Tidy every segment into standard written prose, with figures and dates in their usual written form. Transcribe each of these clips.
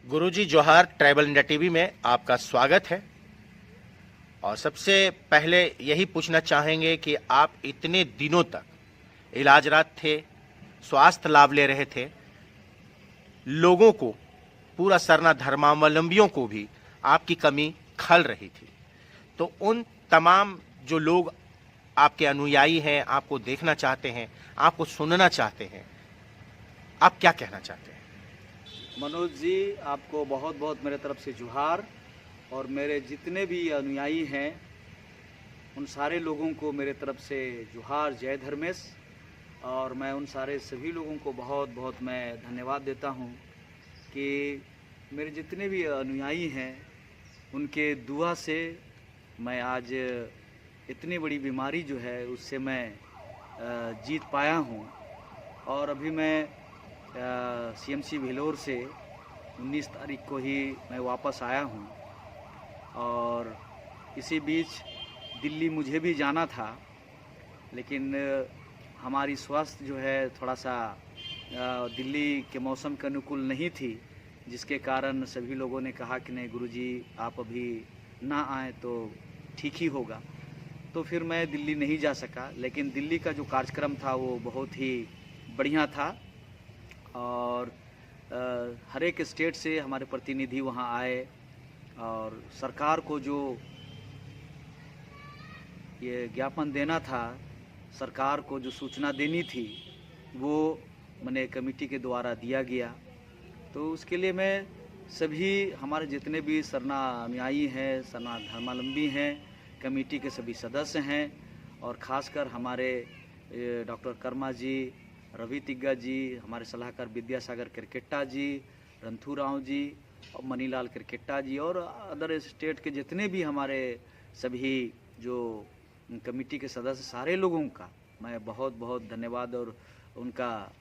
गुरुजी जोहार, tribal India TV में आपका स्वागत है। और सबसे पहले यही पूछना चाहेंगे कि आप इतने दिनों तक इलाजरत थे, स्वास्थ्य लाभ ले रहे थे, लोगों को, पूरा सरना धर्मावलंबियों को भी आपकी कमी खल रही थी। तो उन तमाम जो लोग आपके अनुयायी हैं, आपको देखना चाहते हैं, आपको सुनना चाहते हैं, आप क्या कहना चाहते हैं? मनोज जी, आपको बहुत बहुत मेरे तरफ से जुहार। और मेरे जितने भी अनुयायी हैं उन सारे लोगों को मेरे तरफ से जुहार, जय धर्मेश। और मैं उन सारे सभी लोगों को बहुत बहुत मैं धन्यवाद देता हूं कि मेरे जितने भी अनुयायी हैं उनके दुआ से मैं आज इतनी बड़ी बीमारी जो है उससे मैं जीत पाया हूं। और अभी मैं सीएमसी भेलोर से 19 तारीख को ही मैं वापस आया हूं। और इसी बीच दिल्ली मुझे भी जाना था, लेकिन हमारी स्वास्थ्य जो है थोड़ा सा दिल्ली के मौसम के अनुकूल नहीं थी, जिसके कारण सभी लोगों ने कहा कि नहीं गुरुजी आप अभी ना आए तो ठीक ही होगा। तो फिर मैं दिल्ली नहीं जा सका, लेकिन दिल्ली का जो कार्यक्रम था वो बहुत ही बढ़िया था। और हर एक स्टेट से हमारे प्रतिनिधि वहाँ आए और सरकार को जो ये ज्ञापन देना था, सरकार को जो सूचना देनी थी, वो मैंने कमेटी के द्वारा दिया गया। तो उसके लिए मैं सभी हमारे जितने भी सरना अनुयायी हैं, सरना धर्मावलंबी हैं, कमेटी के सभी सदस्य हैं, और ख़ासकर हमारे डॉक्टर कर्मा जी, रवि तिग्गा जी, हमारे सलाहकार विद्यासागर क्रिकेटा जी, रंथूराव जी और मनीलाल क्रिकेटा जी, और अदर स्टेट के जितने भी हमारे सभी जो कमेटी के सदस्य, सारे लोगों का मैं बहुत बहुत धन्यवाद और उनका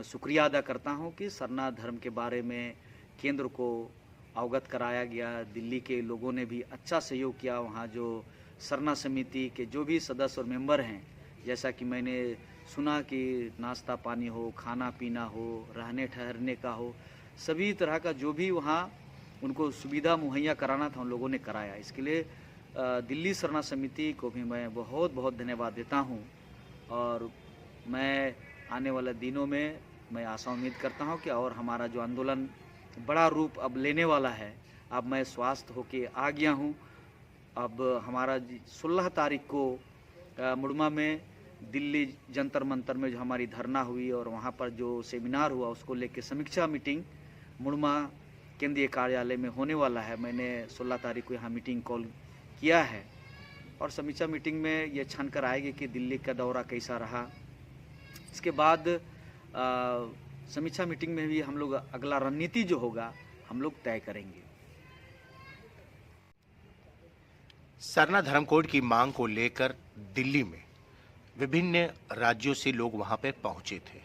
शुक्रिया अदा करता हूं कि सरना धर्म के बारे में केंद्र को अवगत कराया गया। दिल्ली के लोगों ने भी अच्छा सहयोग किया। वहाँ जो सरना समिति के जो भी सदस्य और मेंबर हैं, जैसा कि मैंने सुना कि नाश्ता पानी हो, खाना पीना हो, रहने ठहरने का हो, सभी तरह का जो भी वहाँ उनको सुविधा मुहैया कराना था उन लोगों ने कराया। इसके लिए दिल्ली सरना समिति को भी मैं बहुत बहुत धन्यवाद देता हूँ। और मैं आने वाले दिनों में मैं आशा उम्मीद करता हूँ कि और हमारा जो आंदोलन बड़ा रूप अब लेने वाला है। अब मैं स्वस्थ होके आ गया हूँ। अब हमारा 16 तारीख को मुड़मा में दिल्ली जंतर मंतर में जो हमारी धरना हुई और वहाँ पर जो सेमिनार हुआ, उसको लेके समीक्षा मीटिंग मुड़मा केंद्रीय कार्यालय में होने वाला है। मैंने 16 तारीख को यहाँ मीटिंग कॉल किया है और समीक्षा मीटिंग में ये छान कर आएगी कि दिल्ली का दौरा कैसा रहा। इसके बाद समीक्षा मीटिंग में भी हम लोग अगला रणनीति जो होगा हम लोग तय करेंगे। सरना धर्म कोड की मांग को लेकर दिल्ली में विभिन्न राज्यों से लोग वहां पर पहुंचे थे,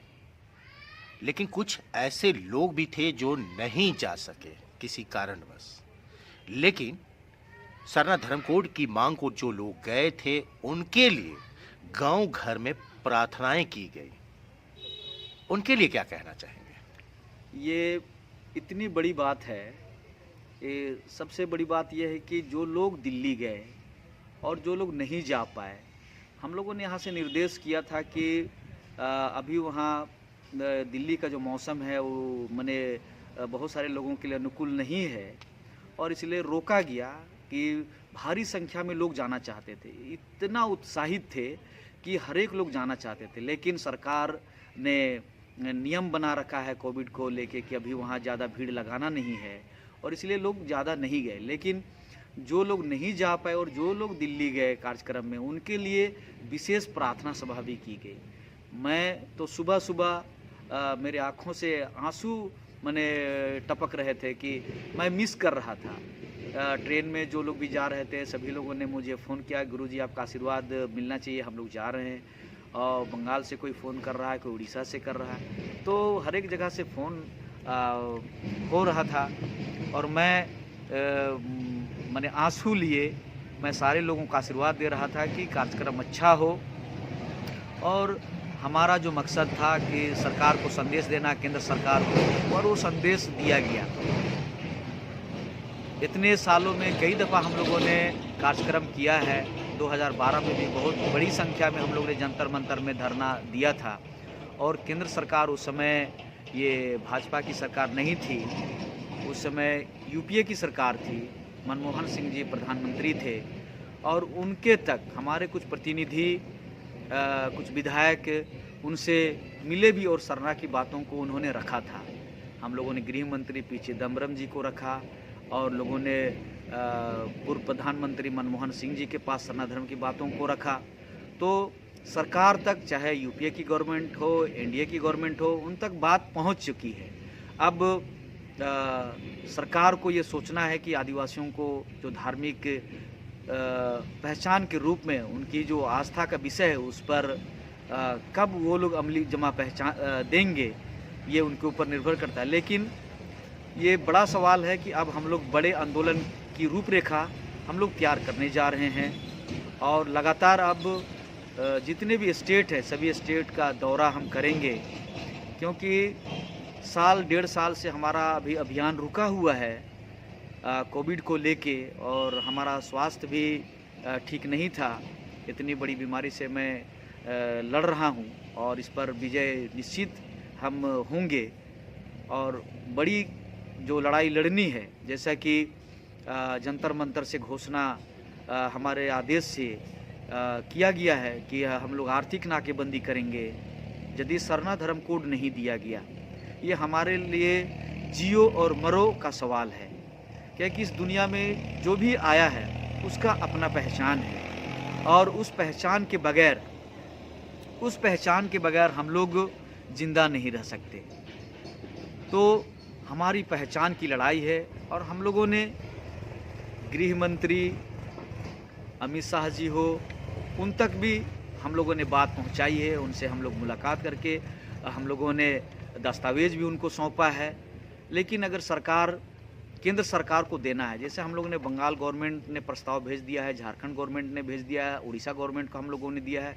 लेकिन कुछ ऐसे लोग भी थे जो नहीं जा सके किसी कारणवश। लेकिन सरना धर्म कोड की मांग को जो लोग गए थे उनके लिए गांव घर में प्रार्थनाएं की गई। उनके लिए क्या कहना चाहेंगे? ये इतनी बड़ी बात है। ये सबसे बड़ी बात यह है कि जो लोग दिल्ली गए और जो लोग नहीं जा पाए, हम लोगों ने यहाँ से निर्देश किया था कि अभी वहाँ दिल्ली का जो मौसम है वो माने बहुत सारे लोगों के लिए अनुकूल नहीं है, और इसलिए रोका गया कि भारी संख्या में लोग जाना चाहते थे, इतना उत्साहित थे कि हर एक लोग जाना चाहते थे। लेकिन सरकार ने नियम बना रखा है कोविड को लेके कि अभी वहाँ ज़्यादा भीड़ लगाना नहीं है, और इसलिए लोग ज़्यादा नहीं गए। लेकिन जो लोग नहीं जा पाए और जो लोग दिल्ली गए कार्यक्रम में, उनके लिए विशेष प्रार्थना सभा भी की गई। मैं तो सुबह सुबह मेरे आँखों से आंसू मैंने टपक रहे थे कि मैं मिस कर रहा था। ट्रेन में जो लोग भी जा रहे थे सभी लोगों ने मुझे फ़ोन किया, गुरुजी आपका आशीर्वाद मिलना चाहिए, हम लोग जा रहे हैं। और बंगाल से कोई फ़ोन कर रहा है, कोई उड़ीसा से कर रहा है, तो हर एक जगह से फ़ोन हो रहा था। और मैंने आंसू लिए मैं सारे लोगों का आशीर्वाद दे रहा था कि कार्यक्रम अच्छा हो। और हमारा जो मकसद था कि सरकार को संदेश देना, केंद्र सरकार को, और वो संदेश दिया गया। इतने सालों में कई दफ़ा हम लोगों ने कार्यक्रम किया है। 2012 में भी बहुत बड़ी संख्या में हम लोगों ने जंतर मंतर में धरना दिया था और केंद्र सरकार उस समय ये भाजपा की सरकार नहीं थी, उस समय यूपीए की सरकार थी, मनमोहन सिंह जी प्रधानमंत्री थे और उनके तक हमारे कुछ प्रतिनिधि कुछ विधायक उनसे मिले भी और सरना की बातों को उन्होंने रखा था। हम लोगों ने गृह मंत्री पी चिदम्बरम जी को रखा और लोगों ने पूर्व प्रधानमंत्री मनमोहन सिंह जी के पास सरना धर्म की बातों को रखा। तो सरकार तक, चाहे यूपीए की गवर्नमेंट हो, एनडीए की गवर्नमेंट हो, उन तक बात पहुंच चुकी है। अब सरकार को ये सोचना है कि आदिवासियों को जो धार्मिक पहचान के रूप में उनकी जो आस्था का विषय है उस पर कब वो लोग अमली जमा पहचान देंगे, ये उनके ऊपर निर्भर करता है। लेकिन ये बड़ा सवाल है कि अब हम लोग बड़े आंदोलन की रूपरेखा हम लोग तैयार करने जा रहे हैं और लगातार अब जितने भी स्टेट है सभी स्टेट का दौरा हम करेंगे, क्योंकि साल डेढ़ साल से हमारा अभी अभियान रुका हुआ है कोविड को लेके और हमारा स्वास्थ्य भी ठीक नहीं था। इतनी बड़ी बीमारी से मैं लड़ रहा हूँ और इस पर विजय निश्चित हम होंगे और बड़ी जो लड़ाई लड़नी है, जैसा कि जंतर मंतर से घोषणा हमारे आदेश से किया गया है कि हम लोग आर्थिक नाकेबंदी करेंगे यदि सरना धर्म कोड नहीं दिया गया। ये हमारे लिए जियो और मरो का सवाल है, क्योंकि इस दुनिया में जो भी आया है उसका अपना पहचान है और उस पहचान के बगैर हम लोग जिंदा नहीं रह सकते। तो हमारी पहचान की लड़ाई है और हम लोगों ने गृह मंत्री अमित शाह जी हो, उन तक भी हम लोगों ने बात पहुंचाई है। उनसे हम लोग मुलाकात करके हम लोगों ने दस्तावेज भी उनको सौंपा है। लेकिन अगर केंद्र सरकार को देना है, जैसे हम लोगों ने बंगाल गवर्नमेंट ने प्रस्ताव भेज दिया है, झारखंड गवर्नमेंट ने भेज दिया है, उड़ीसा गवर्नमेंट को हम लोगों ने दिया है,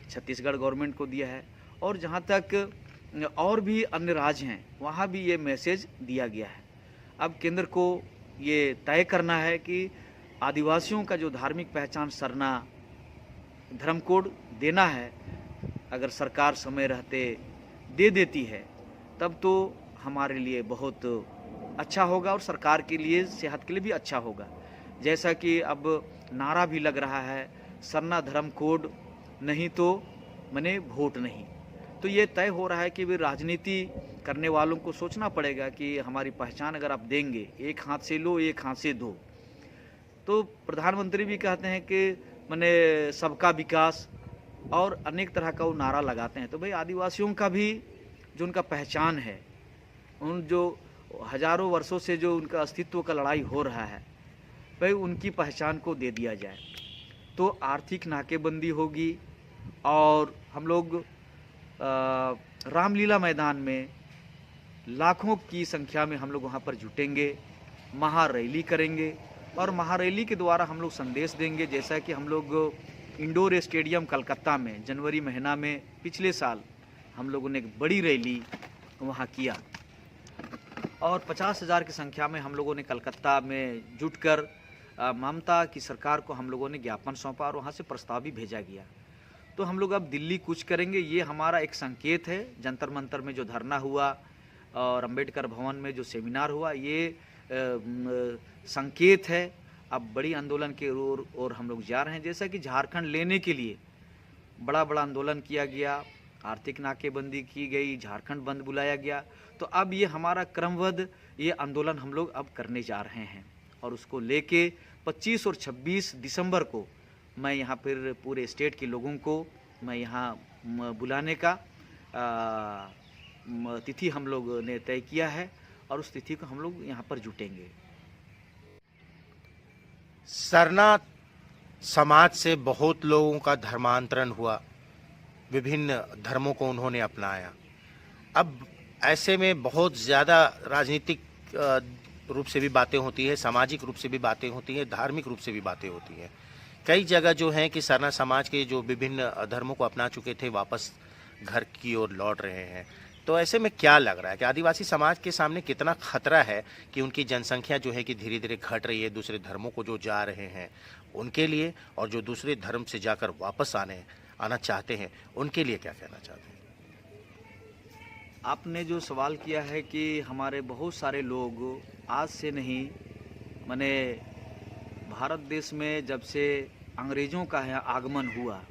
छत्तीसगढ़ गवर्नमेंट को दिया है और जहाँ तक और भी अन्य राज्य हैं वहाँ भी ये मैसेज दिया गया है। अब केंद्र को ये तय करना है कि आदिवासियों का जो धार्मिक पहचान सरना धर्म कोड देना है, अगर सरकार समय रहते दे देती है तब तो हमारे लिए बहुत अच्छा होगा और सरकार के लिए, सेहत के लिए भी अच्छा होगा। जैसा कि अब नारा भी लग रहा है, सरना धर्म कोड नहीं तो मने वोट नहीं। तो ये तय हो रहा है कि भी राजनीति करने वालों को सोचना पड़ेगा कि हमारी पहचान अगर आप देंगे, एक हाथ से लो एक हाथ से दो। तो प्रधानमंत्री भी कहते हैं कि मने सबका विकास और अनेक तरह का वो नारा लगाते हैं। तो भाई आदिवासियों का भी जो उनका पहचान है, उन जो हजारों वर्षों से जो उनका अस्तित्व का लड़ाई हो रहा है, भाई उनकी पहचान को दे दिया जाए तो आर्थिक नाकेबंदी होगी और हम लोग रामलीला मैदान में लाखों की संख्या में हम लोग वहाँ पर जुटेंगे, महारैली करेंगे और महारैली के द्वारा हम लोग संदेश देंगे। जैसा कि हम लोग इंडोर स्टेडियम कलकत्ता में जनवरी महीना में पिछले साल हम लोगों ने एक बड़ी रैली वहाँ किया और 50,000 की संख्या में हम लोगों ने कलकत्ता में जुटकर ममता की सरकार को हम लोगों ने ज्ञापन सौंपा और वहाँ से प्रस्ताव भी भेजा गया। तो हम लोग अब दिल्ली कूच करेंगे, ये हमारा एक संकेत है। जंतर मंतर में जो धरना हुआ और अंबेडकर भवन में जो सेमिनार हुआ, ये संकेत है। अब बड़ी आंदोलन के ओर हम लोग जा रहे हैं। जैसा कि झारखंड लेने के लिए बड़ा आंदोलन किया गया, आर्थिक नाकेबंदी की गई, झारखंड बंद बुलाया गया, तो अब ये हमारा क्रमबद्ध ये आंदोलन हम लोग अब करने जा रहे हैं और उसको लेके 25 और 26 दिसंबर को मैं यहाँ पर पूरे स्टेट के लोगों को मैं यहाँ बुलाने का तिथि हम लोग ने तय किया है और उस तिथि को हम लोग यहाँ पर जुटेंगे। सरना समाज से बहुत लोगों का धर्मांतरण हुआ, विभिन्न धर्मों को उन्होंने अपनाया। अब ऐसे में बहुत ज़्यादा राजनीतिक रूप से भी बातें होती है, सामाजिक रूप से भी बातें होती हैं, धार्मिक रूप से भी बातें होती हैं। कई जगह जो हैं कि सरना समाज के जो विभिन्न धर्मों को अपना चुके थे वापस घर की ओर लौट रहे हैं। तो ऐसे में क्या लग रहा है कि आदिवासी समाज के सामने कितना खतरा है कि उनकी जनसंख्या जो है कि धीरे धीरे घट रही है, दूसरे धर्मों को जो जा रहे हैं उनके लिए, और जो दूसरे धर्म से जाकर वापस आना चाहते हैं उनके लिए क्या कहना चाहते हैं? आपने जो सवाल किया है कि हमारे बहुत सारे लोग आज से नहीं, माने भारत देश में जब से अंग्रेज़ों का यहाँ आगमन हुआ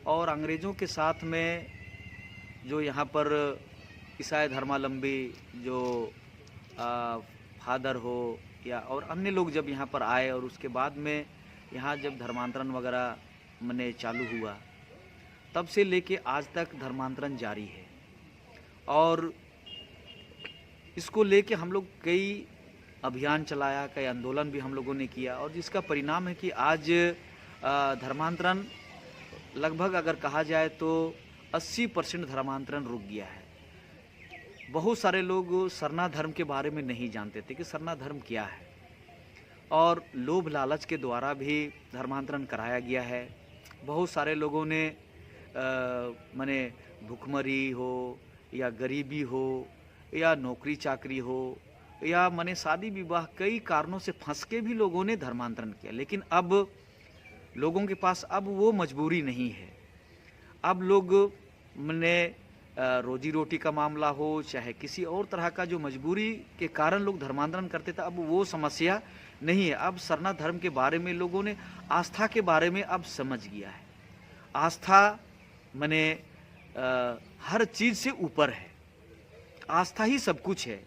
और अंग्रेज़ों के साथ में जो यहाँ पर ईसाई धर्मावलंबी जो फादर हो या और अन्य लोग जब यहाँ पर आए और उसके बाद में यहाँ जब धर्मांतरण वगैरह मने चालू हुआ, तब से लेके आज तक धर्मांतरण जारी है। और इसको लेके हम लोग कई अभियान चलाया, कई आंदोलन भी हम लोगों ने किया, और जिसका परिणाम है कि आज धर्मांतरण लगभग अगर कहा जाए तो 80% धर्मांतरण रुक गया है। बहुत सारे लोग सरना धर्म के बारे में नहीं जानते थे कि सरना धर्म क्या है, और लोभ लालच के द्वारा भी धर्मांतरण कराया गया है। बहुत सारे लोगों ने माने भुखमरी हो या गरीबी हो या नौकरी चाकरी हो या माने शादी विवाह, कई कारणों से फंस के भी लोगों ने धर्मांतरण किया। लेकिन अब लोगों के पास अब वो मजबूरी नहीं है। अब लोग माने रोजी रोटी का मामला हो चाहे किसी और तरह का जो मजबूरी के कारण लोग धर्मांतरण करते थे, अब वो समस्या नहीं है। अब सरना धर्म के बारे में लोगों ने आस्था के बारे में अब समझ गया है। आस्था माने हर चीज़ से ऊपर है, आस्था ही सब कुछ है,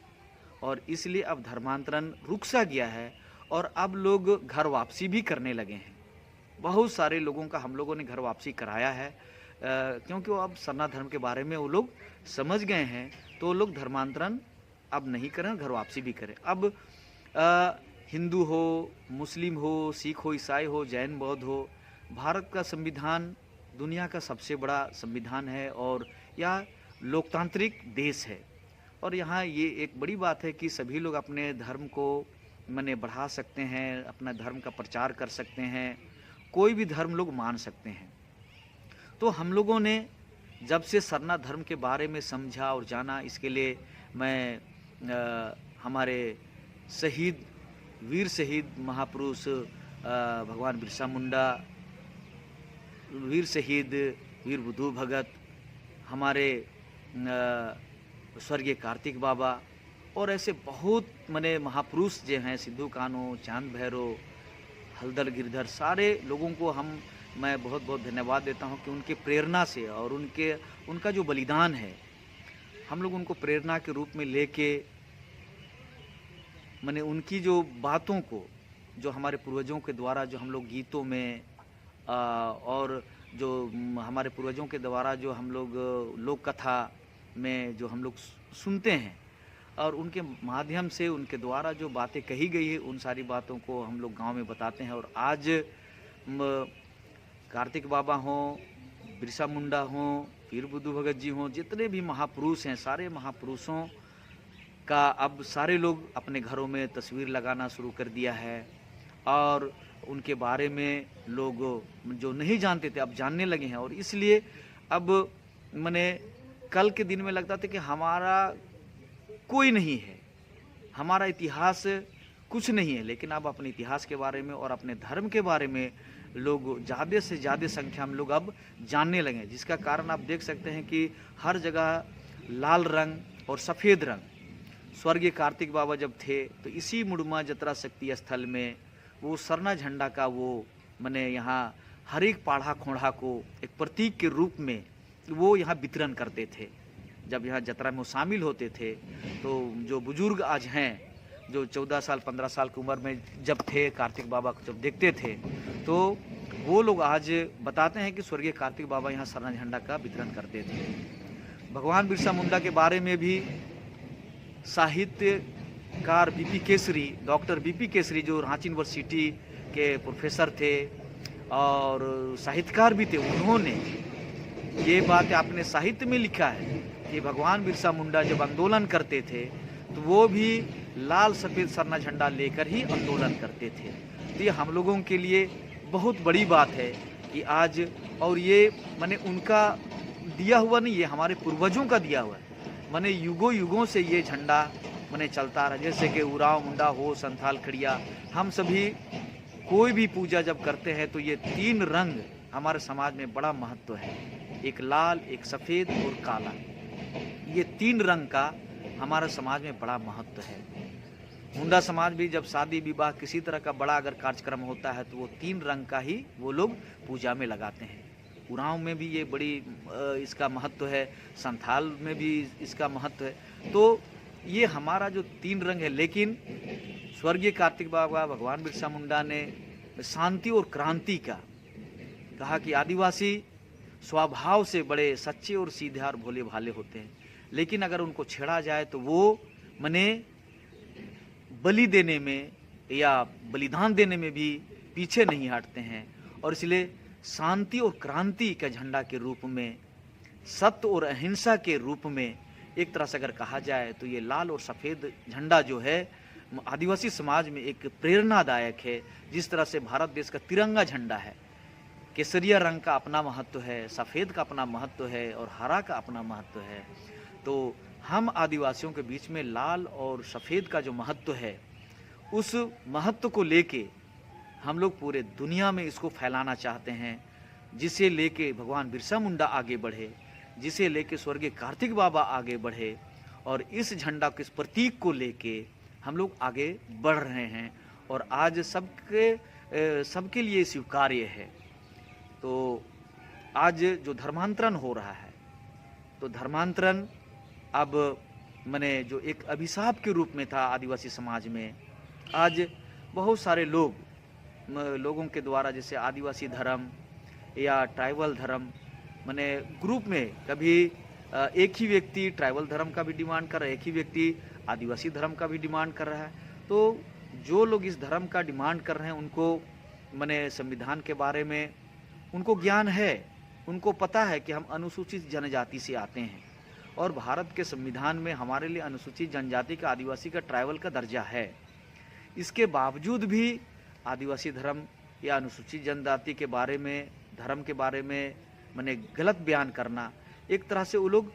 और इसलिए अब धर्मांतरण रुक सा गया है और अब लोग घर वापसी भी करने लगे हैं। बहुत सारे लोगों का हम लोगों ने घर वापसी कराया है, क्योंकि वो अब सरना धर्म के बारे में वो लोग समझ गए हैं, तो वो लोग धर्मांतरण अब नहीं करें, घर वापसी भी करें। अब हिंदू हो, मुस्लिम हो, सिख हो, ईसाई हो, जैन बौद्ध हो, भारत का संविधान दुनिया का सबसे बड़ा संविधान है और यह लोकतांत्रिक देश है। और यहाँ ये एक बड़ी बात है कि सभी लोग अपने धर्म को माने बढ़ा सकते हैं, अपना धर्म का प्रचार कर सकते हैं, कोई भी धर्म लोग मान सकते हैं। तो हम लोगों ने जब से सरना धर्म के बारे में समझा और जाना, इसके लिए मैं हमारे शहीद, वीर शहीद महापुरुष भगवान बिरसा मुंडा, वीर शहीद वीर बुद्धू भगत, हमारे स्वर्गीय कार्तिक बाबा और ऐसे बहुत मने महापुरुष जो हैं, सिद्धू कान्हू, चांद भैरव, हलदर गिरधर, सारे लोगों को मैं बहुत बहुत धन्यवाद देता हूं कि उनके प्रेरणा से और उनका जो बलिदान है, हम लोग उनको प्रेरणा के रूप में लेके माने उनकी जो बातों को, जो हमारे पूर्वजों के द्वारा जो हम लोग गीतों में और जो हमारे पूर्वजों के द्वारा जो हम लोग लोक कथा में जो हम लोग सुनते हैं और उनके माध्यम से उनके द्वारा जो बातें कही गई है, उन सारी बातों को हम लोग गांव में बताते हैं। और आज कार्तिक बाबा हों, बिरसा मुंडा हों, वीर बुद्धू भगत जी हों, जितने भी महापुरुष हैं, सारे महापुरुषों का अब सारे लोग अपने घरों में तस्वीर लगाना शुरू कर दिया है और उनके बारे में लोग जो नहीं जानते थे अब जानने लगे हैं। और इसलिए अब मैंने कल के दिन में लगता था कि हमारा कोई नहीं है, हमारा इतिहास कुछ नहीं है, लेकिन अब अपने इतिहास के बारे में और अपने धर्म के बारे में लोग ज़्यादा से ज़्यादा संख्या में लोग अब जानने लगे, जिसका कारण आप देख सकते हैं कि हर जगह लाल रंग और सफ़ेद रंग। स्वर्गीय कार्तिक बाबा जब थे तो इसी मुड़मा जतरा शक्ति स्थल में वो सरना झंडा का वो मैंने यहाँ हर एक पाढ़ा खोढ़ा को एक प्रतीक के रूप में वो यहाँ वितरण करते थे। जब यहाँ जतरा में वो शामिल होते थे तो जो बुजुर्ग आज हैं, जो 14 साल 15 साल की उम्र में जब थे, कार्तिक बाबा को जब देखते थे, तो वो लोग आज बताते हैं कि स्वर्गीय कार्तिक बाबा यहाँ सरना झंडा का वितरण करते थे। भगवान बिरसा मुंडा के बारे में भी साहित्यकार BP Kesari, doctor BP Kesari जो रांची यूनिवर्सिटी के प्रोफेसर थे और साहित्यकार भी थे, उन्होंने ये बात अपने साहित्य में लिखा है कि भगवान बिरसा मुंडा जब आंदोलन करते थे तो वो भी लाल सफ़ेद सरना झंडा लेकर ही आंदोलन करते थे। तो ये हम लोगों के लिए बहुत बड़ी बात है कि आज, और ये माने उनका दिया हुआ नहीं, ये हमारे पूर्वजों का दिया हुआ है। माने युगों युगों से ये झंडा माने चलता रहा। जैसे कि उरांव मुंडा हो, संथाल खड़िया, हम सभी कोई भी पूजा जब करते हैं तो ये 3 रंग हमारे समाज में बड़ा महत्व है। एक लाल, एक सफ़ेद और काला। ये 3 रंग का हमारे समाज में बड़ा महत्व है। मुंडा समाज भी जब शादी विवाह किसी तरह का बड़ा अगर कार्यक्रम होता है तो वो 3 रंग का ही वो लोग पूजा में लगाते हैं। उरांव में भी ये बड़ी इसका महत्व है, संथाल में भी इसका महत्व है। तो ये हमारा जो 3 रंग है, लेकिन स्वर्गीय कार्तिक बाबा भगवान बिरसा मुंडा ने शांति और क्रांति का कहा कि आदिवासी स्वभाव से बड़े सच्चे और सीधे और भोले भाले होते हैं, लेकिन अगर उनको छेड़ा जाए तो वो मने बलि देने में या बलिदान देने में भी पीछे नहीं हटते हैं। और इसलिए शांति और क्रांति के झंडा के रूप में, सत्य और अहिंसा के रूप में एक तरह से अगर कहा जाए तो ये लाल और सफ़ेद झंडा जो है आदिवासी समाज में एक प्रेरणादायक है। जिस तरह से भारत देश का तिरंगा झंडा है, केसरिया रंग का अपना महत्व है, सफ़ेद का अपना महत्व है और हरा का अपना महत्व है। तो हम आदिवासियों के बीच में लाल और सफ़ेद का जो महत्व है, उस महत्व को लेके हम लोग पूरे दुनिया में इसको फैलाना चाहते हैं, जिसे लेके भगवान बिरसा मुंडा आगे बढ़े, जिसे लेके स्वर्गीय कार्तिक बाबा आगे बढ़े, और इस झंडा के इस प्रतीक को लेके हम लोग आगे बढ़ रहे हैं और आज सबके लिए स्वीकार्य है। तो आज जो धर्मांतरण हो रहा है, तो धर्मांतरण अब माने जो एक अभिशाप के रूप में था आदिवासी समाज में, आज बहुत सारे लोगों के द्वारा जैसे आदिवासी धर्म या ट्राइबल धर्म माने ग्रुप में कभी एक ही व्यक्ति ट्राइबल धर्म का भी डिमांड कर रहा है, एक ही व्यक्ति आदिवासी धर्म का भी डिमांड कर रहा है। तो जो लोग इस धर्म का डिमांड कर रहे हैं उनको माने संविधान के बारे में उनको ज्ञान है, उनको पता है कि हम अनुसूचित जनजाति से आते हैं और भारत के संविधान में हमारे लिए अनुसूचित जनजाति का, आदिवासी का, ट्राइबल का दर्जा है। इसके बावजूद भी आदिवासी धर्म या अनुसूचित जनजाति के बारे में, धर्म के बारे में माने गलत बयान करना, एक तरह से वो लोग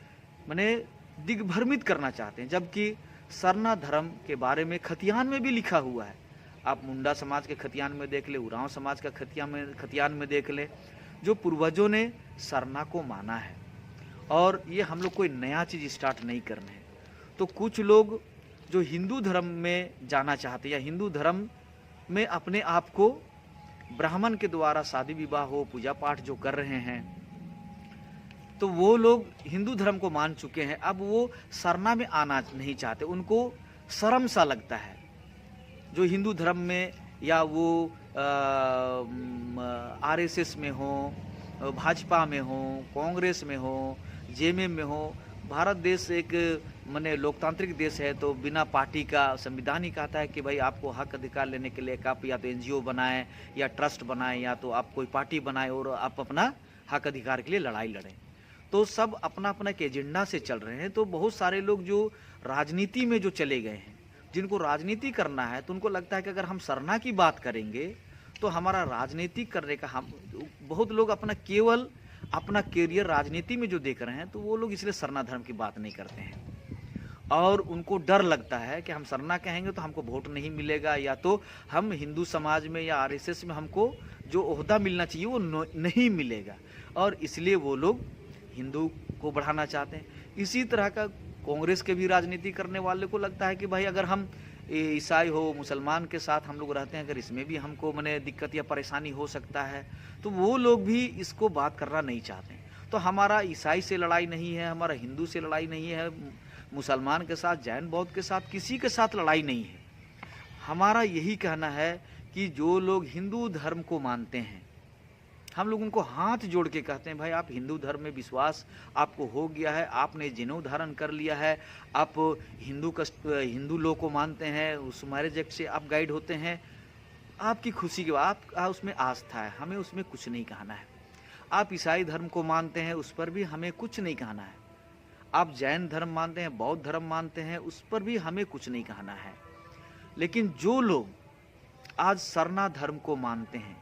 माने दिग्भ्रमित करना चाहते हैं। जबकि सरना धर्म के बारे में खतियान में भी लिखा हुआ है। आप मुंडा समाज के खतियान में देख ले, उरांव समाज का खतियान में देख ले, जो पूर्वजों ने सरना को माना है। और ये हम लोग कोई नया चीज़ स्टार्ट नहीं कर रहे हैं। तो कुछ लोग जो हिंदू धर्म में जाना चाहते हैं या हिंदू धर्म में अपने आप को ब्राह्मण के द्वारा शादी विवाह हो, पूजा पाठ जो कर रहे हैं, तो वो लोग हिंदू धर्म को मान चुके हैं। अब वो सरना में आना नहीं चाहते, उनको शर्म सा लगता है। जो हिंदू धर्म में या वो आरएसएस में हो, भाजपा में हो, कांग्रेस में हो, जेएमएम में हो, भारत देश एक माने लोकतांत्रिक देश है, तो बिना पार्टी का संविधान ही कहता है कि भाई आपको हक अधिकार लेने के लिए आप या तो एनजीओ बनाएं या ट्रस्ट बनाएं या तो आप कोई पार्टी बनाएं और आप अपना हक अधिकार के लिए लड़ाई लड़ें। तो सब अपना अपना एक एजेंडा से चल रहे हैं। तो बहुत सारे लोग जो राजनीति में जो चले गए हैं, जिनको राजनीति करना है, तो उनको लगता है कि अगर हम सरना की बात करेंगे तो हमारा राजनीति करने का, हम बहुत लोग केवल अपना कैरियर राजनीति में जो देख रहे हैं, तो वो लोग इसलिए सरना धर्म की बात नहीं करते हैं। और उनको डर लगता है कि हम सरना कहेंगे तो हमको वोट नहीं मिलेगा, या तो हम हिंदू समाज में या आरएसएस में हमको जो ओहदा मिलना चाहिए वो नहीं मिलेगा, और इसलिए वो लोग हिंदू को बढ़ाना चाहते हैं। इसी तरह का कांग्रेस के भी राजनीति करने वाले को लगता है कि भाई अगर हम ईसाई हो, मुसलमान के साथ हम लोग रहते हैं, अगर इसमें भी हमको माने दिक्कत या परेशानी हो सकता है, तो वो लोग भी इसको बात करना नहीं चाहते। तो हमारा ईसाई से लड़ाई नहीं है, हमारा हिंदू से लड़ाई नहीं है, मुसलमान के साथ, जैन बौद्ध के साथ, किसी के साथ लड़ाई नहीं है। हमारा यही कहना है कि जो लोग हिंदू धर्म को मानते हैं, हम लोग उनको हाथ जोड़ के कहते हैं भाई आप हिंदू धर्म में विश्वास आपको हो गया है, आपने जनेऊ धारण कर लिया है, आप हिंदू लोग को मानते हैं, उस मैरिज एक्ट से आप गाइड होते हैं, आपकी खुशी के बाद आप उसमें आस्था है, हमें उसमें कुछ नहीं कहना है। आप ईसाई धर्म को मानते हैं, उस पर भी हमें कुछ नहीं कहना है। आप जैन धर्म मानते हैं, बौद्ध धर्म मानते हैं, उस पर भी हमें कुछ नहीं कहना है। लेकिन जो लोग आज सरना धर्म को मानते हैं,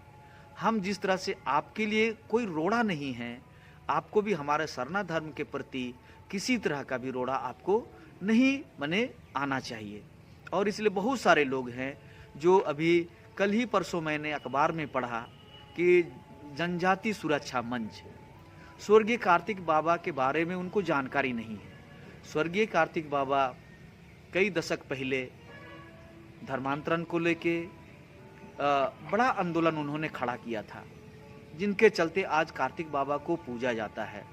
हम जिस तरह से आपके लिए कोई रोड़ा नहीं है, आपको भी हमारे सरना धर्म के प्रति किसी तरह का भी रोड़ा आपको नहीं माने आना चाहिए। और इसलिए बहुत सारे लोग हैं जो अभी कल ही परसों मैंने अखबार में पढ़ा कि जनजाति सुरक्षा मंच, स्वर्गीय कार्तिक बाबा के बारे में उनको जानकारी नहीं है। स्वर्गीय कार्तिक बाबा कई दशक पहले धर्मांतरण को लेके बड़ा आंदोलन उन्होंने खड़ा किया था, जिनके चलते आज कार्तिक बाबा को पूजा जाता है।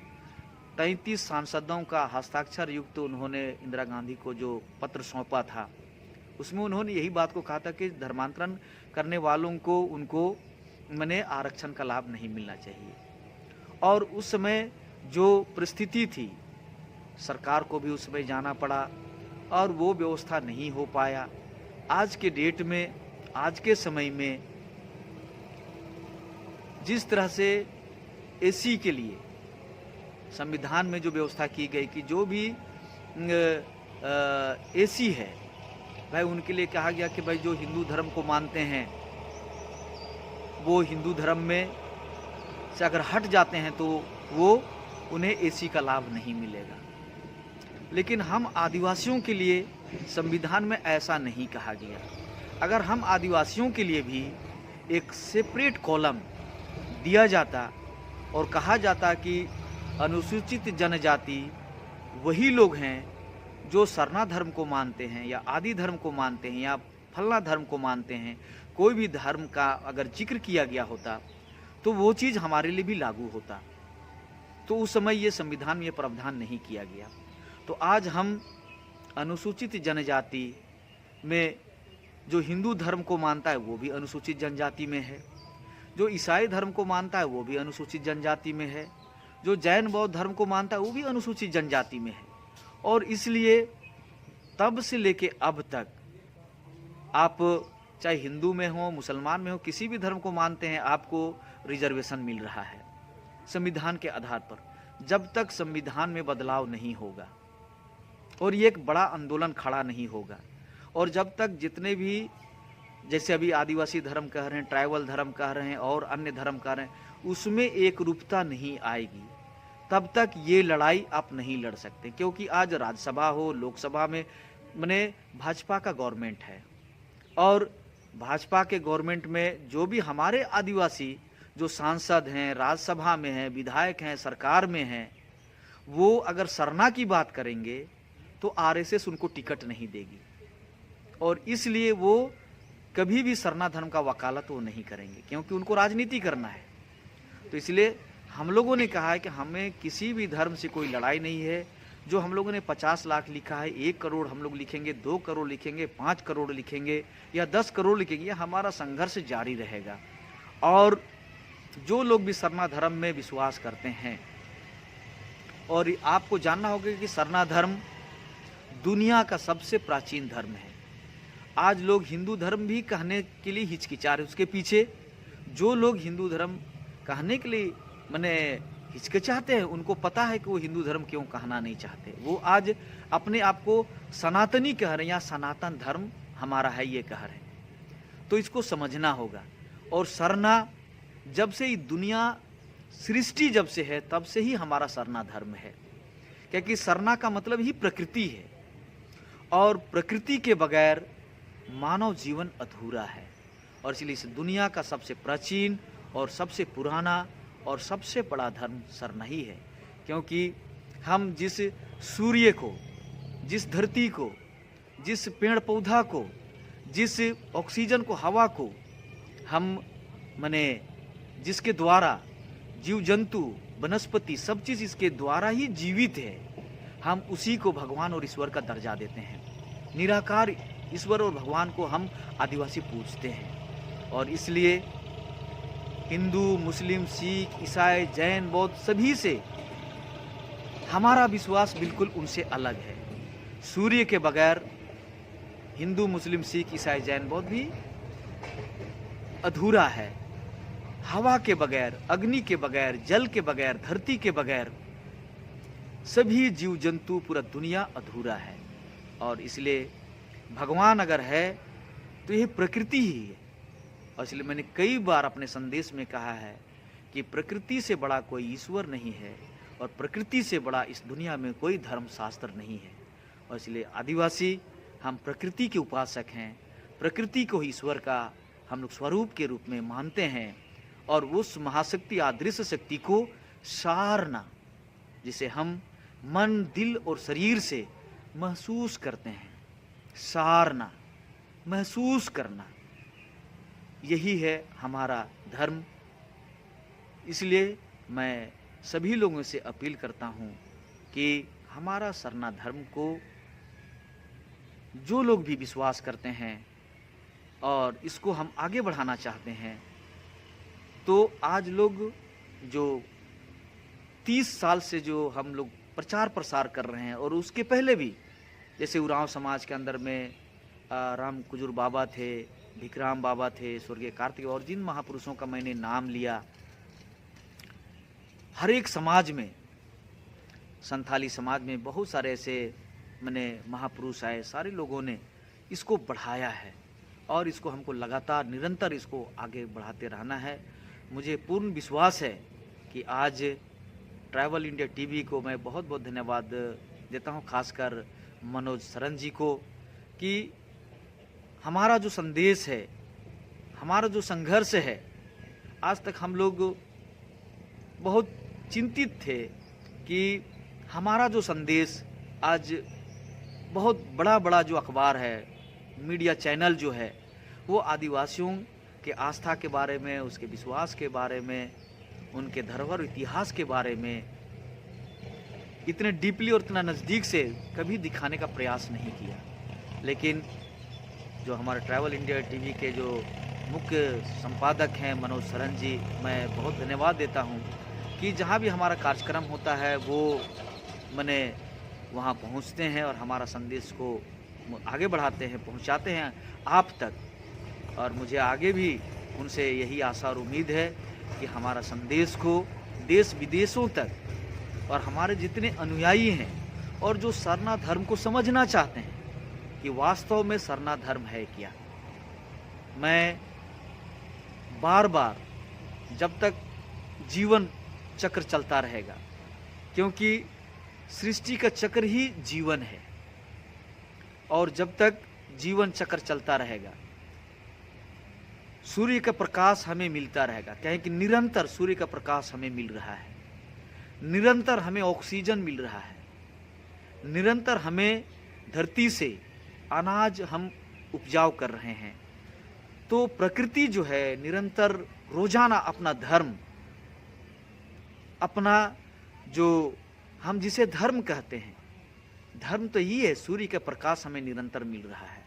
33 सांसदों का हस्ताक्षर युक्त उन्होंने इंदिरा गांधी को जो पत्र सौंपा था, उसमें उन्होंने यही बात को कहा था कि धर्मांतरण करने वालों को उनको माने आरक्षण का लाभ नहीं मिलना चाहिए। और उस समय जो परिस्थिति थी, सरकार को भी उस समय जाना पड़ा और वो व्यवस्था नहीं हो पाया। आज के डेट में, आज के समय में जिस तरह से एसी के लिए संविधान में जो व्यवस्था की गई कि जो भी एसी है भाई, उनके लिए कहा गया कि भाई जो हिंदू धर्म को मानते हैं वो हिंदू धर्म में से अगर हट जाते हैं तो वो उन्हें एसी का लाभ नहीं मिलेगा। लेकिन हम आदिवासियों के लिए संविधान में ऐसा नहीं कहा गया। अगर हम आदिवासियों के लिए भी एक सेपरेट कॉलम दिया जाता और कहा जाता कि अनुसूचित जनजाति वही लोग हैं जो सरना धर्म को मानते हैं या आदि धर्म को मानते हैं या फलना धर्म को मानते हैं, कोई भी धर्म का अगर जिक्र किया गया होता तो वो चीज़ हमारे लिए भी लागू होता। तो उस समय ये संविधान में ये प्रावधान नहीं किया गया। तो आज हम अनुसूचित जनजाति में जो हिंदू धर्म को मानता है वो भी अनुसूचित जनजाति में है, जो ईसाई धर्म को मानता है वो भी अनुसूचित जनजाति में है, जो जैन बौद्ध धर्म को मानता है वो भी अनुसूचित जनजाति में है। और इसलिए तब से लेके अब तक आप चाहे हिंदू में हो, मुसलमान में हो, किसी भी धर्म को मानते हैं, आपको रिजर्वेशन मिल रहा है संविधान के आधार पर, जब तक संविधान में बदलाव नहीं होगा और ये एक बड़ा आंदोलन खड़ा नहीं होगा। और जब तक जितने भी, जैसे अभी आदिवासी धर्म कह रहे हैं, ट्राइबल धर्म कह रहे हैं और अन्य धर्म कह रहे हैं, उसमें एक रूपता नहीं आएगी, तब तक ये लड़ाई आप नहीं लड़ सकते। क्योंकि आज राज्यसभा हो, लोकसभा में माने भाजपा का गवर्नमेंट है और भाजपा के गवर्नमेंट में जो भी हमारे आदिवासी जो सांसद हैं, राज्यसभा में हैं, विधायक हैं, सरकार में हैं, वो अगर सरना की बात करेंगे तो आरएसएस उनको टिकट नहीं देगी और इसलिए वो कभी भी सरना धर्म का वकालत वो नहीं करेंगे, क्योंकि उनको राजनीति करना है। तो इसलिए हम लोगों ने कहा है कि हमें किसी भी धर्म से कोई लड़ाई नहीं है। जो हम लोगों ने 50 लाख लिखा है, 1 करोड़ हम लोग लिखेंगे, 2 करोड़ लिखेंगे, 5 करोड़ लिखेंगे या 10 करोड़ लिखेंगे, हमारा संघर्ष जारी रहेगा। और जो लोग भी सरना धर्म में विश्वास करते हैं, और आपको जानना होगा कि सरना धर्म दुनिया का सबसे प्राचीन धर्म है। आज लोग हिंदू धर्म भी कहने के लिए हिचकिचा रहे, उसके पीछे जो लोग हिंदू धर्म कहने के लिए माने हिचकिचाते हैं, उनको पता है कि वो हिंदू धर्म क्यों कहना नहीं चाहते। वो आज अपने आप को सनातनी कह रहे हैं या सनातन धर्म हमारा है ये कह रहे हैं। तो इसको समझना होगा। और सरना जब से ही दुनिया सृष्टि जब से है तब से ही हमारा सरना धर्म है, क्योंकि सरना का मतलब ही प्रकृति है और प्रकृति के बगैर मानव जीवन अधूरा है। और इसलिए इस दुनिया का सबसे प्राचीन और सबसे पुराना और सबसे बड़ा धर्म सरना ही है। क्योंकि हम जिस सूर्य को, जिस धरती को, जिस पेड़ पौधा को, जिस ऑक्सीजन को, हवा को हम माने जिसके द्वारा जीव जंतु, वनस्पति सब चीज़ इसके द्वारा ही जीवित है, हम उसी को भगवान और ईश्वर का दर्जा देते हैं। निराकार ईश्वर और भगवान को हम आदिवासी पूजते हैं। और इसलिए हिंदू, मुस्लिम, सिख, ईसाई, जैन, बौद्ध सभी से हमारा विश्वास बिल्कुल उनसे अलग है। सूर्य के बगैर हिंदू, मुस्लिम, सिख, ईसाई, जैन, बौद्ध भी अधूरा है। हवा के बगैर, अग्नि के बगैर, जल के बगैर, धरती के बगैर सभी जीव जंतु, पूरा दुनिया अधूरा है। और इसलिए भगवान अगर है तो यह प्रकृति ही है। और इसलिए मैंने कई बार अपने संदेश में कहा है कि प्रकृति से बड़ा कोई ईश्वर नहीं है और प्रकृति से बड़ा इस दुनिया में कोई धर्म शास्त्र नहीं है। और इसलिए आदिवासी हम प्रकृति के उपासक हैं, प्रकृति को ही ईश्वर का हम लोग स्वरूप के रूप में मानते हैं और उस महाशक्ति अदृश्य शक्ति को सारना, जिसे हम मन, दिल और शरीर से महसूस करते हैं, सारना, महसूस करना, यही है हमारा धर्म। इसलिए मैं सभी लोगों से अपील करता हूँ कि हमारा सरना धर्म को जो लोग भी विश्वास करते हैं और इसको हम आगे बढ़ाना चाहते हैं, तो आज लोग जो 30 साल से जो हम लोग प्रचार प्रसार कर रहे हैं और उसके पहले भी, जैसे उरांव समाज के अंदर में राम कुजूर बाबा थे, भिकराम बाबा थे, स्वर्गीय कार्तिक, और जिन महापुरुषों का मैंने नाम लिया, हर एक समाज में, संथाली समाज में बहुत सारे ऐसे मैंने महापुरुष आए, सारे लोगों ने इसको बढ़ाया है और इसको हमको लगातार निरंतर इसको आगे बढ़ाते रहना है। मुझे पूर्ण विश्वास है कि आज ट्राइबल इंडिया टीवी को मैं बहुत बहुत धन्यवाद देता हूं, खासकर मनोज सरन जी को, कि हमारा जो संदेश है, हमारा जो संघर्ष है, आज तक हम लोग बहुत चिंतित थे कि हमारा जो संदेश आज बहुत बड़ा बड़ा जो अखबार है, मीडिया चैनल जो है, वो आदिवासियों के आस्था के बारे में, उसके विश्वास के बारे में, उनके धरोहर इतिहास के बारे में इतने डीपली और इतना नज़दीक से कभी दिखाने का प्रयास नहीं किया। लेकिन जो हमारे ट्रैवल इंडिया टीवी के जो मुख्य संपादक हैं मनोज सरन जी, मैं बहुत धन्यवाद देता हूं कि जहां भी हमारा कार्यक्रम होता है वो मैंने वहां पहुंचते हैं और हमारा संदेश को आगे बढ़ाते हैं, पहुंचाते हैं आप तक। और मुझे आगे भी उनसे यही आशा और उम्मीद है कि हमारा संदेश को देश विदेशों तक, और हमारे जितने अनुयायी हैं और जो सरना धर्म को समझना चाहते हैं कि वास्तव में सरना धर्म है क्या, मैं बार बार, जब तक जीवन चक्र चलता रहेगा, क्योंकि सृष्टि का चक्र ही जीवन है, और जब तक जीवन चक्र चलता रहेगा, सूर्य का प्रकाश हमें मिलता रहेगा। कहें कि निरंतर सूर्य का प्रकाश हमें मिल रहा है, निरंतर हमें ऑक्सीजन मिल रहा है, निरंतर हमें धरती से अनाज हम उपजाऊ कर रहे हैं। तो प्रकृति जो है निरंतर रोजाना अपना धर्म, अपना जो हम जिसे धर्म कहते हैं, धर्म तो ये है, सूर्य का प्रकाश हमें निरंतर मिल रहा है,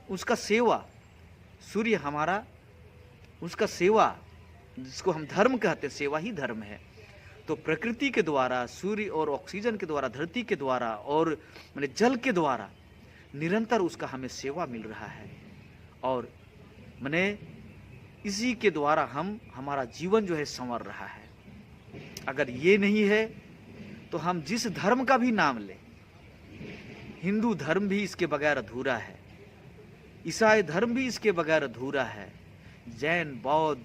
उसका सेवा, सूर्य हमारा, उसका सेवा, जिसको हम धर्म कहते हैं, सेवा ही धर्म है। तो प्रकृति के द्वारा, सूर्य और ऑक्सीजन के द्वारा, धरती के द्वारा और मैंने जल के द्वारा निरंतर उसका हमें सेवा मिल रहा है, और मैंने इसी के द्वारा हम हमारा जीवन जो है संवर रहा है। अगर ये नहीं है तो हम जिस धर्म का भी नाम लें, हिंदू धर्म भी इसके बगैर अधूरा है, ईसाई धर्म भी इसके बगैर अधूरा है, जैन, बौद्ध,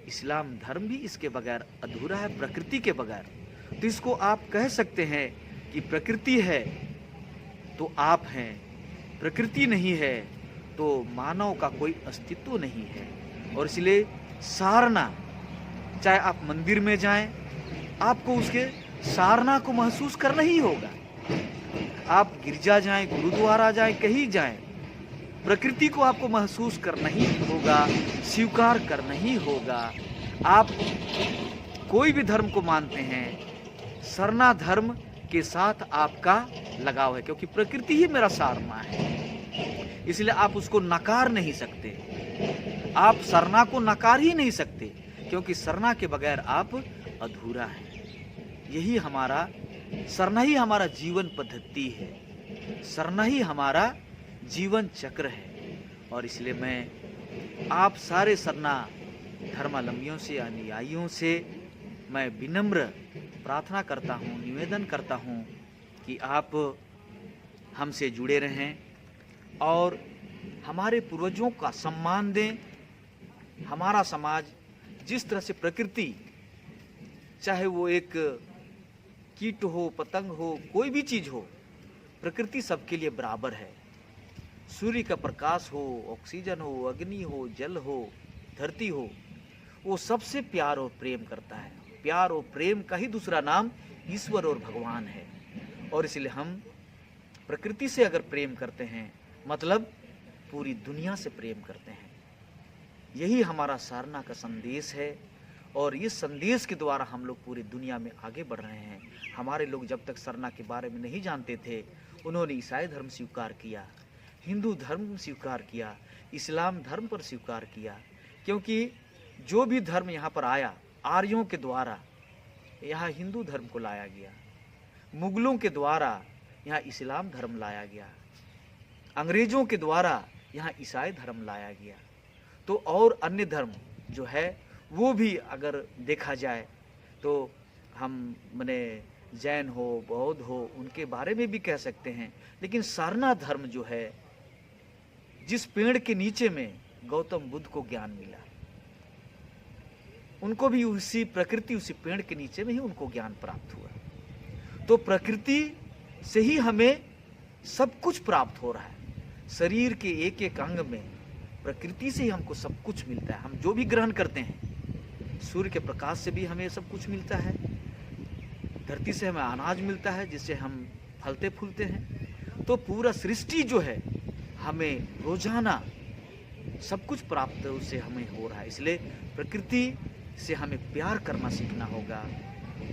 इस्लाम धर्म भी इसके बगैर अधूरा है, प्रकृति के बगैर। तो इसको आप कह सकते हैं कि प्रकृति है तो आप हैं, प्रकृति नहीं है तो मानव का कोई अस्तित्व नहीं है। और इसलिए सारना, चाहे आप मंदिर में जाएं, आपको उसके सारना को महसूस करना ही होगा। आप गिरजा जाएं, गुरुद्वारा जाएं, कहीं जाएं, प्रकृति को आपको महसूस करना ही होगा, स्वीकार करना ही होगा। आप कोई भी धर्म को मानते हैं, सरना धर्म के साथ आपका लगाव है, क्योंकि प्रकृति ही मेरा सारना है, इसलिए आप उसको नकार नहीं सकते। आप सरना को नकार ही नहीं सकते, क्योंकि सरना के बगैर आप अधूरा हैं। यही हमारा सरना ही हमारा जीवन पद्धति है, सरना ही हमारा जीवन चक्र है। और इसलिए मैं आप सारे सरना धर्मावलंबियों से, अनुयायियों से मैं विनम्र प्रार्थना करता हूँ, निवेदन करता हूँ कि आप हमसे जुड़े रहें और हमारे पूर्वजों का सम्मान दें। हमारा समाज जिस तरह से प्रकृति, चाहे वो एक कीट हो, पतंग हो, कोई भी चीज हो, प्रकृति सबके लिए बराबर है। सूर्य का प्रकाश हो, ऑक्सीजन हो, अग्नि हो, जल हो, धरती हो, वो सबसे प्यार और प्रेम करता है। प्यार और प्रेम का ही दूसरा नाम ईश्वर और भगवान है। और इसलिए हम प्रकृति से अगर प्रेम करते हैं मतलब पूरी दुनिया से प्रेम करते हैं। यही हमारा सारना का संदेश है और इस संदेश के द्वारा हम लोग पूरी दुनिया में आगे बढ़ रहे हैं। हमारे लोग जब तक सरना के बारे में नहीं जानते थे, उन्होंने ईसाई धर्म स्वीकार किया, हिंदू धर्म स्वीकार किया, इस्लाम धर्म पर स्वीकार किया, क्योंकि जो भी धर्म यहाँ पर आया आर्यों के द्वारा यहाँ हिंदू धर्म को लाया गया, मुगलों के द्वारा यहाँ इस्लाम धर्म लाया गया, अंग्रेजों के द्वारा यहाँ ईसाई धर्म लाया गया। तो और अन्य धर्म जो है वो भी अगर देखा जाए तो हम माने जैन हो, बौद्ध हो, उनके बारे में भी कह सकते हैं। लेकिन सारना धर्म जो है, जिस पेड़ के नीचे में गौतम बुद्ध को ज्ञान मिला, उनको भी उसी प्रकृति, उसी पेड़ के नीचे में ही उनको ज्ञान प्राप्त हुआ। तो प्रकृति से ही हमें सब कुछ प्राप्त हो रहा है। शरीर के एक एक अंग में प्रकृति से ही हमको सब कुछ मिलता है। हम जो भी ग्रहण करते हैं, सूर्य के प्रकाश से भी हमें सब कुछ मिलता है, धरती से हमें अनाज मिलता है जिससे हम फलते फूलते हैं। तो पूरा सृष्टि जो है हमें रोजाना सब कुछ प्राप्त उससे हमें हो रहा है। इसलिए प्रकृति से हमें प्यार करना सीखना होगा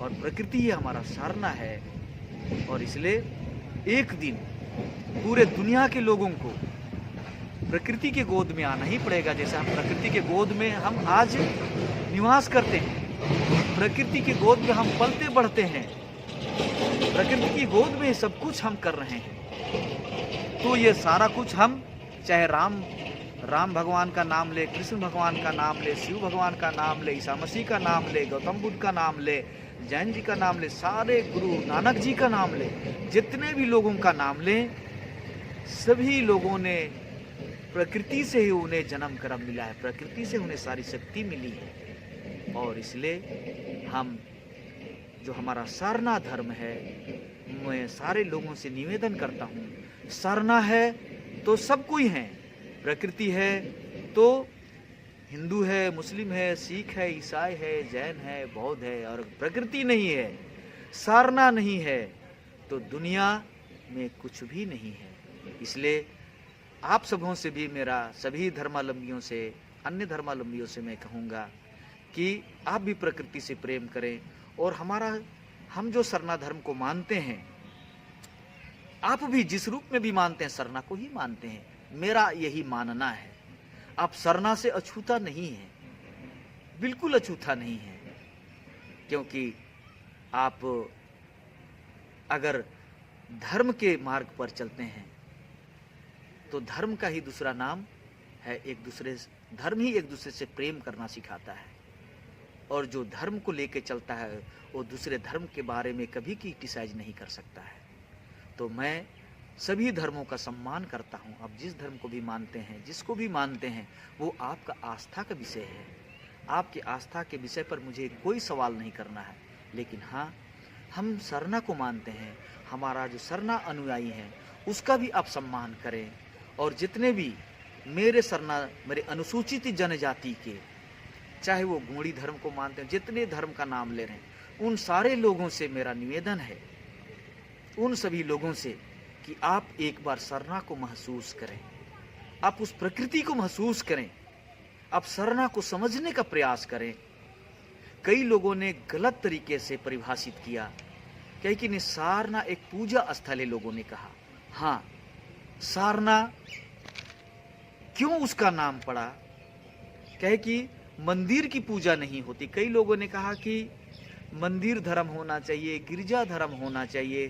और प्रकृति ही हमारा सारना है। और इसलिए एक दिन पूरे दुनिया के लोगों को प्रकृति के गोद में आना ही पड़ेगा। जैसे हम प्रकृति के गोद में हम आज निवास करते हैं, प्रकृति के गोद में हम पलते बढ़ते हैं, प्रकृति की गोद में सब कुछ हम कर रहे हैं। तो ये सारा कुछ हम चाहे राम भगवान का नाम ले, कृष्ण भगवान का नाम ले, शिव भगवान का नाम ले, ईसा मसीह का नाम ले, गौतम बुद्ध का नाम ले, जैन जी का नाम ले, सारे गुरु नानक जी का नाम ले, जितने भी लोगों का नाम ले, सभी लोगों ने प्रकृति से ही उन्हें जन्म कर्म मिला है, प्रकृति से उन्हें सारी शक्ति मिली है। और इसलिए हम जो हमारा सारना धर्म है, मैं सारे लोगों से निवेदन करता हूँ, सारना है तो सब कोई है, प्रकृति है तो हिंदू है, मुस्लिम है, सिख है, ईसाई है, जैन है, बौद्ध है। और प्रकृति नहीं है, सारना नहीं है तो दुनिया में कुछ भी नहीं है। इसलिए आप सबों से भी मेरा, सभी धर्मावलंबियों से, अन्य धर्मावलंबियों से मैं कहूँगा कि आप भी प्रकृति से प्रेम करें। और हम जो सरना धर्म को मानते हैं, आप भी जिस रूप में भी मानते हैं सरना को ही मानते हैं। मेरा यही मानना है। आप सरना से अछूता नहीं है, बिल्कुल अछूता नहीं है, क्योंकि आप अगर धर्म के मार्ग पर चलते हैं तो धर्म का ही दूसरा नाम है धर्म ही एक दूसरे से प्रेम करना सिखाता है। और जो धर्म को लेके चलता है वो दूसरे धर्म के बारे में कभी क्रिटिसाइज नहीं कर सकता है। तो मैं सभी धर्मों का सम्मान करता हूँ। आप जिस धर्म को भी मानते हैं, जिसको भी मानते हैं, वो आपका आस्था का विषय है। आपकी आस्था के विषय पर मुझे कोई सवाल नहीं करना है। लेकिन हाँ, हम सरना को मानते हैं, हमारा जो सरना अनुयायी है उसका भी आप सम्मान करें। और जितने भी मेरे अनुसूचित जनजाति के, चाहे वो गोंडी धर्म को मानते हैं, जितने धर्म का नाम ले रहे हैं, उन सारे लोगों से मेरा निवेदन है, उन सभी लोगों से, कि आप एक बार सरना को महसूस करें, आप उस प्रकृति को महसूस करें, आप सरना को समझने का प्रयास करें। कई लोगों ने गलत तरीके से परिभाषित किया, क्योंकि सारना एक पूजा स्थल है, लोगों ने कहा। हाँ, सारना क्यों उसका नाम पड़ा? कहे कि मंदिर की पूजा नहीं होती। कई लोगों ने कहा कि मंदिर धर्म होना चाहिए, गिरजा धर्म होना चाहिए,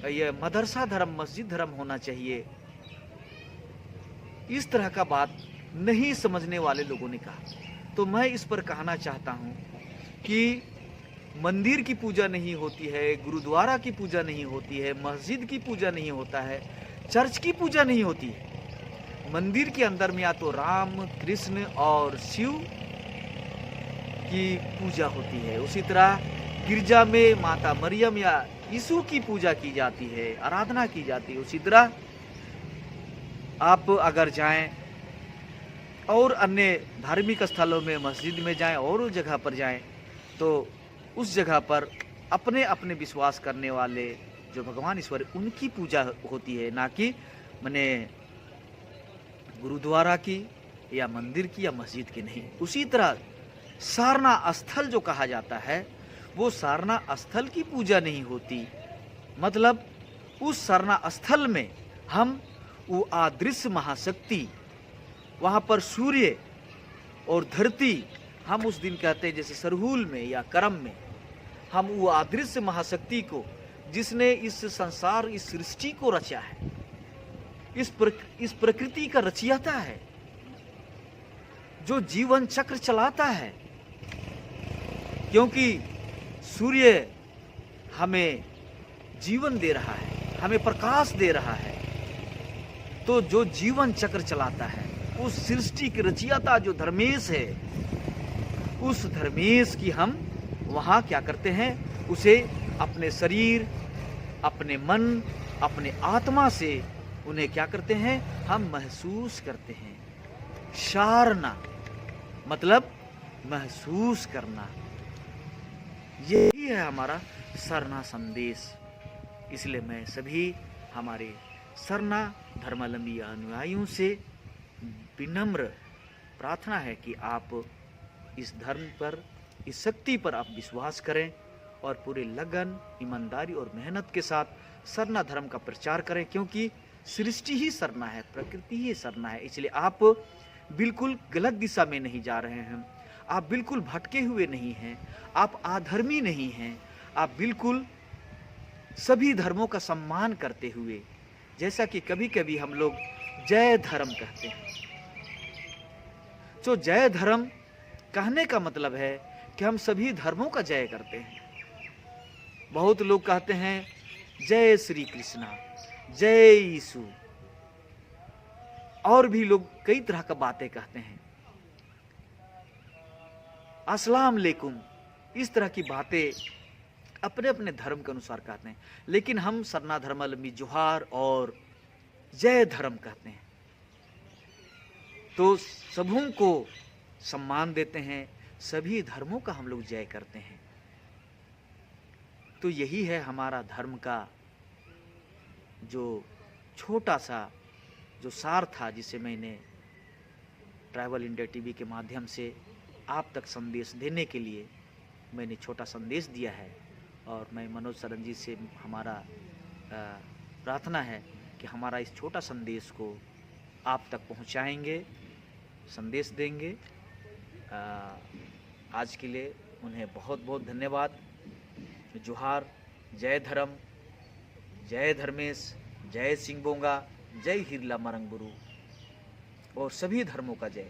ये मदरसा धर्म, मस्जिद धर्म होना चाहिए। इस तरह का बात नहीं समझने वाले लोगों ने कहा। तो मैं इस पर कहना चाहता हूं कि मंदिर की पूजा नहीं होती है, गुरुद्वारा की पूजा नहीं होती है, मस्जिद की पूजा नहीं होता है, चर्च की पूजा नहीं होती है। मंदिर के अंदर में या तो राम, कृष्ण और शिव की पूजा होती है। उसी तरह गिरजा में माता मरियम या यीशु की पूजा की जाती है, आराधना की जाती है, उसी तरह आप अगर जाएं और अन्य धार्मिक स्थलों में, मस्जिद में जाएं और उस जगह पर जाएं, तो उस जगह पर अपने अपने विश्वास करने वाले जो भगवान ईश्वर उनकी पूजा होती है, ना कि माने गुरुद्वारा की या मंदिर की या मस्जिद की नहीं। उसी तरह सारना स्थल जो कहा जाता है वो सारना स्थल की पूजा नहीं होती, मतलब उस सारना स्थल में हम वो अदृश्य महाशक्ति, वहाँ पर सूर्य और धरती, हम उस दिन कहते हैं जैसे सरहुल में या करम में, हम वो अदृश्य महाशक्ति को, जिसने इस संसार, इस सृष्टि को रचा है, इस प्रकृति का रचयिता है, जो जीवन चक्र चलाता है, क्योंकि सूर्य हमें जीवन दे रहा है, हमें प्रकाश दे रहा है, तो जो जीवन चक्र चलाता है, उस सृष्टि की रचयिता जो धर्मेश है, उस धर्मेश की हम वहाँ क्या करते हैं, उसे अपने शरीर, अपने मन, अपने आत्मा से उन्हें क्या करते हैं, हम महसूस करते हैं। सारना मतलब महसूस करना, यही है हमारा सरना संदेश। इसलिए मैं सभी हमारे सरना धर्मावलंबी अनुयायियों से विनम्र प्रार्थना है कि आप इस धर्म पर, इस शक्ति पर आप विश्वास करें और पूरे लगन, ईमानदारी और मेहनत के साथ सरना धर्म का प्रचार करें, क्योंकि सृष्टि ही सरना है, प्रकृति ही सरना है। इसलिए आप बिल्कुल गलत दिशा में नहीं जा रहे हैं, आप बिल्कुल भटके हुए नहीं हैं, आप अधर्मी नहीं हैं, आप बिल्कुल सभी धर्मों का सम्मान करते हुए, जैसा कि कभी कभी हम लोग जय धर्म कहते हैं। तो जय धर्म कहने का मतलब है कि हम सभी धर्मों का जय करते हैं। बहुत लोग कहते हैं जय श्री कृष्णा, जय यीशु, और भी लोग कई तरह का बातें कहते हैं, अस्सलाम वालेकुम, इस तरह की बातें अपने अपने धर्म के अनुसार कहते हैं। लेकिन हम सरना धर्मावलंबी जोहार और जय धर्म कहते हैं, तो सबों को सम्मान देते हैं, सभी धर्मों का हम लोग जय करते हैं। तो यही है हमारा धर्म का जो छोटा सा जो सार था, जिसे मैंने ट्राइबल इंडिया टीवी के माध्यम से आप तक संदेश देने के लिए मैंने छोटा संदेश दिया है। और मैं मनोज सरन जी से हमारा प्रार्थना है कि हमारा इस छोटा संदेश को आप तक पहुंचाएंगे, संदेश देंगे। आज के लिए उन्हें बहुत बहुत धन्यवाद। जोहार, जय धर्म, जय धर्मेश, जय सिंह बोंगा, जय हिरला मरंगबुरु और सभी धर्मों का जय।